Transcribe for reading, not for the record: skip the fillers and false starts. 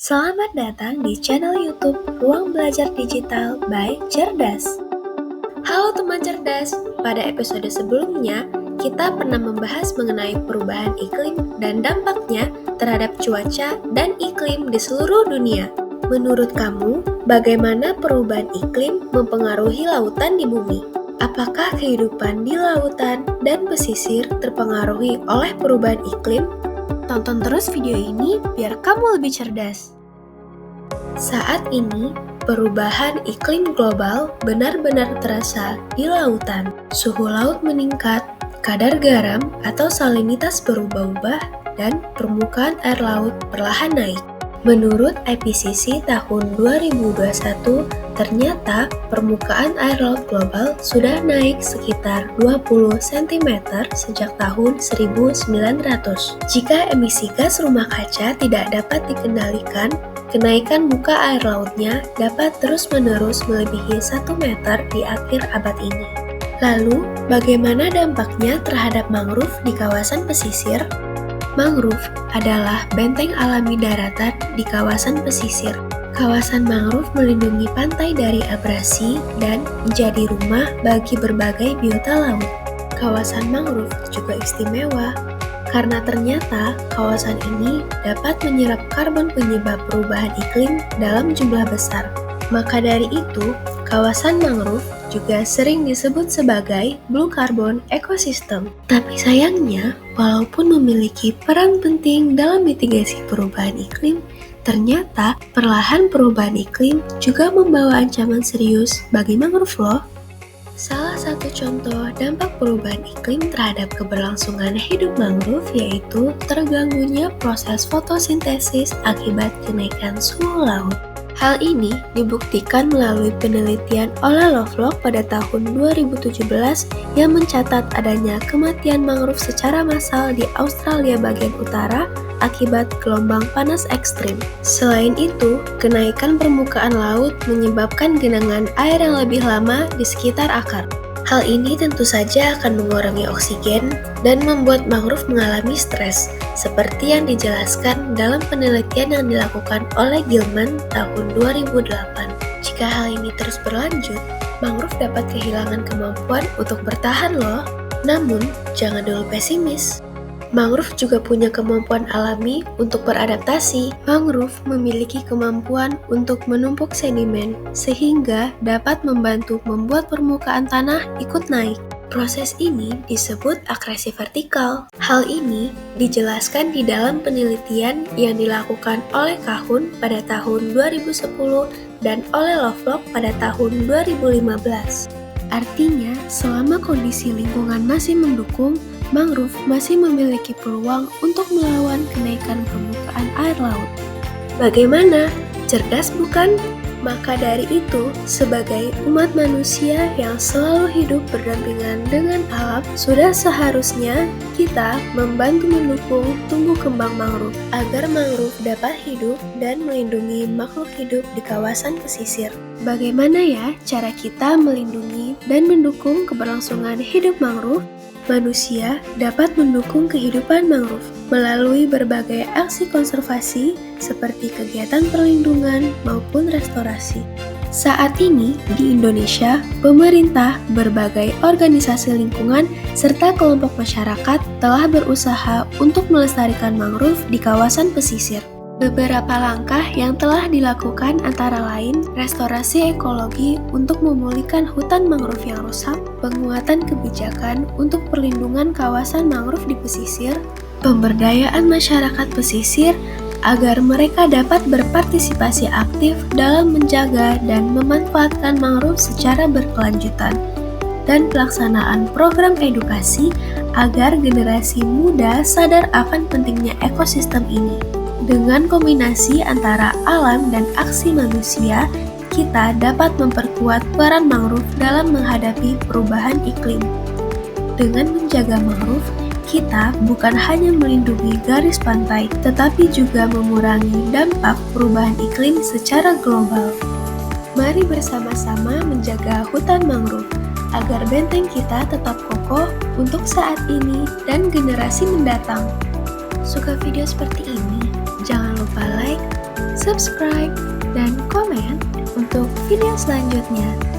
Selamat datang di channel YouTube Ruang Belajar Digital by Cerdas. Halo teman cerdas, pada episode sebelumnya kita pernah membahas mengenai perubahan iklim dan dampaknya terhadap cuaca dan iklim di seluruh dunia. Menurut kamu, bagaimana perubahan iklim mempengaruhi lautan di bumi? Apakah kehidupan di lautan dan pesisir terpengaruhi oleh perubahan iklim? Tonton terus video ini biar kamu lebih cerdas. Saat ini, perubahan iklim global benar-benar terasa di lautan. Suhu laut meningkat, kadar garam atau salinitas berubah-ubah, dan permukaan air laut perlahan naik. Menurut IPCC tahun 2021, ternyata permukaan air laut global sudah naik sekitar 20 cm sejak tahun 1900. Jika emisi gas rumah kaca tidak dapat dikendalikan, kenaikan muka air lautnya dapat terus-menerus melebihi 1 meter di akhir abad ini. Lalu, bagaimana dampaknya terhadap mangrove di kawasan pesisir? Mangrove adalah benteng alami daratan di kawasan pesisir. Kawasan mangrove melindungi pantai dari abrasi dan menjadi rumah bagi berbagai biota laut. Kawasan mangrove juga istimewa karena ternyata kawasan ini dapat menyerap karbon penyebab perubahan iklim dalam jumlah besar. Maka dari itu, kawasan mangrove juga sering disebut sebagai blue carbon ecosystem. Tapi sayangnya, walaupun memiliki peran penting dalam mitigasi perubahan iklim, ternyata perlahan perubahan iklim juga membawa ancaman serius bagi mangrove loh. Salah satu contoh dampak perubahan iklim terhadap keberlangsungan hidup mangrove yaitu terganggunya proses fotosintesis akibat kenaikan suhu laut. Hal ini dibuktikan melalui penelitian oleh Lovelock pada tahun 2017 yang mencatat adanya kematian mangrove secara massal di Australia bagian utara akibat gelombang panas ekstrim. Selain itu, kenaikan permukaan laut menyebabkan genangan air yang lebih lama di sekitar akar. Hal ini tentu saja akan mengurangi oksigen dan membuat mangrove mengalami stres, seperti yang dijelaskan dalam penelitian yang dilakukan oleh Gilman tahun 2008. Jika hal ini terus berlanjut, mangrove dapat kehilangan kemampuan untuk bertahan loh. Namun, jangan dulu pesimis. Mangrove juga punya kemampuan alami untuk beradaptasi. Mangrove memiliki kemampuan untuk menumpuk sedimen, sehingga dapat membantu membuat permukaan tanah ikut naik. Proses ini disebut akresi vertikal. Hal ini dijelaskan di dalam penelitian yang dilakukan oleh Kahun pada tahun 2010 dan oleh Lovelock pada tahun 2015. Artinya, selama kondisi lingkungan masih mendukung, mangrove masih memiliki peluang untuk melawan kenaikan permukaan air laut. Bagaimana? Cerdas bukan? Maka dari itu, sebagai umat manusia yang selalu hidup berdampingan dengan alam, sudah seharusnya kita membantu mendukung tumbuh kembang mangrove agar mangrove dapat hidup dan melindungi makhluk hidup di kawasan pesisir. Bagaimana ya cara kita melindungi dan mendukung keberlangsungan hidup mangrove? Manusia dapat mendukung kehidupan mangrove melalui berbagai aksi konservasi seperti kegiatan perlindungan maupun restorasi. Saat ini di Indonesia, pemerintah, berbagai organisasi lingkungan, serta kelompok masyarakat telah berusaha untuk melestarikan mangrove di kawasan pesisir. Beberapa langkah yang telah dilakukan antara lain restorasi ekologi untuk memulihkan hutan mangrove yang rusak, penguatan kebijakan untuk perlindungan kawasan mangrove di pesisir, pemberdayaan masyarakat pesisir agar mereka dapat berpartisipasi aktif dalam menjaga dan memanfaatkan mangrove secara berkelanjutan, dan pelaksanaan program edukasi agar generasi muda sadar akan pentingnya ekosistem ini. Dengan kombinasi antara alam dan aksi manusia, kita dapat memperkuat peran mangrove dalam menghadapi perubahan iklim. Dengan menjaga mangrove, kita bukan hanya melindungi garis pantai, tetapi juga mengurangi dampak perubahan iklim secara global. Mari bersama-sama menjaga hutan mangrove, agar benteng kita tetap kokoh untuk saat ini dan generasi mendatang. Suka video seperti ini? Jangan lupa like, subscribe, dan komen untuk video selanjutnya.